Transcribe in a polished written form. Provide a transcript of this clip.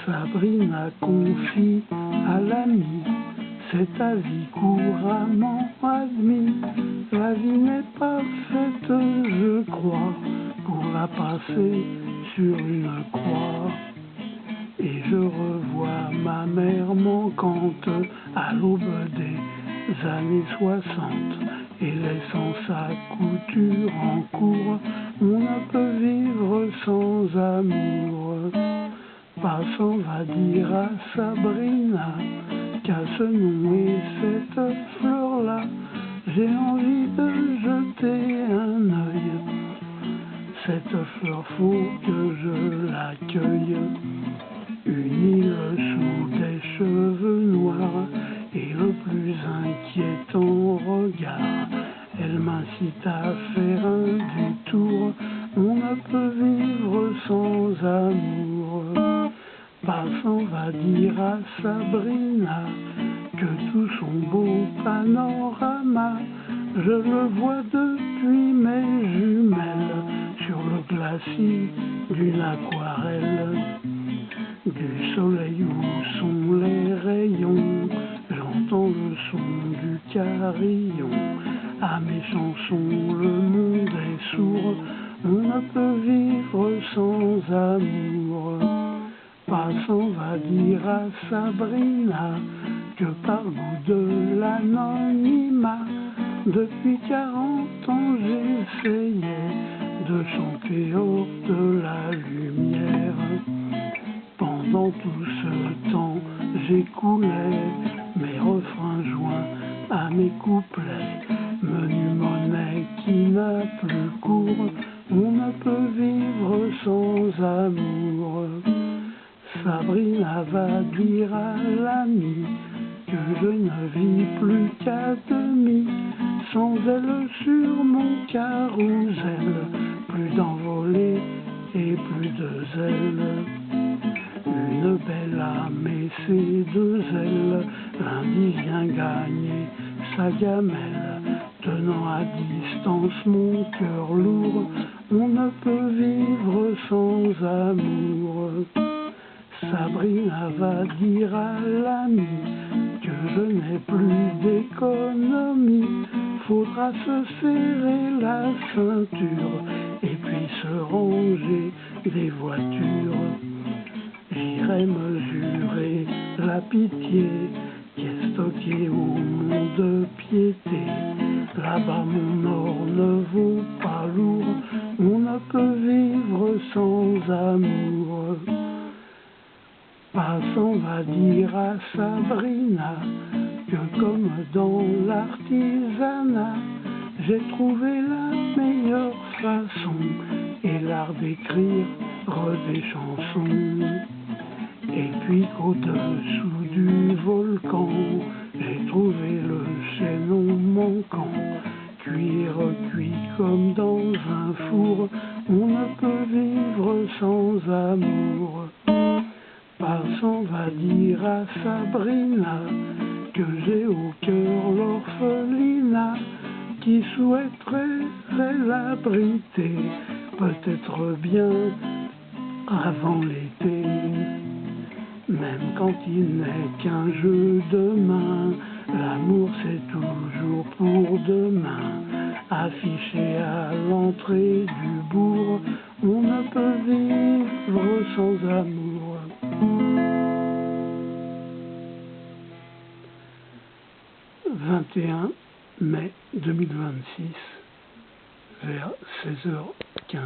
Sabrina confie à l'ami cet avis couramment admis. La vie n'est pas faite, je crois, pour la passer sur une croix. Et je revois ma mère manquante à l'aube des années 60, et laissant sa couture en cours, on ne peut vivre sans amour. Passant va dire à Sabrina qu'à ce nom et cette fleur-là, j'ai envie de jeter un œil. Cette fleur, faut que je l'accueille. Une île sous des cheveux noirs et le plus inquiétant regard, elle m'incite à faire un détour. On ne peut vivre sans amour. Passant va dire à Sabrina que tout son beau panorama, je le vois depuis mes jumelles sur le glacis d'une aquarelle. Du soleil où sont les rayons, j'entends le son du carillon. À mes chansons le monde est sourd, on ne peut vivre sans amour. Passant va dire à Sabrina que par goût de l'anonymat, depuis 40 ans j'essayais de chanter hors de la lumière. Pendant tout ce temps j'écoulais mes refrains joints à mes couplets. Menu monnaie qui n'a plus cours, on ne peut vivre sans amour. Sabrina va dire à l'ami que je ne vis plus qu'à demi, sans elle sur mon carrousel, plus d'envolée et plus de zèle. Une belle âme et ses deux ailes, lundi vient gagner sa gamelle, tenant à distance mon cœur lourd, on ne peut vivre sans amour. Sabrina va dire à l'ami que je n'ai plus d'économie, faudra se serrer la ceinture et puis se ranger les voitures. J'irai mesurer la pitié qui est stockée au mont-de-piété. Là-bas mon or ne vaut pas lourd, on ne peut vivre sans amour. Passant va dire à Sabrina que comme dans l'artisanat, j'ai trouvé la meilleure façon et l'art d'écrire des chansons. Et puis qu'au-dessous du volcan, j'ai trouvé le chaînon manquant. Cuire cuit comme dans un four, on ne peut vivre sans amour. Passant va dire à Sabrina que j'ai au cœur l'orphelinat, qui souhaiterait l'abriter, peut-être bien avant l'été. Même quand il n'est qu'un jeu de main, l'amour c'est toujours pour demain. Affiché à l'entrée du bourg, on ne peut vivre sans amour. 21 mai 2026, vers 16h15.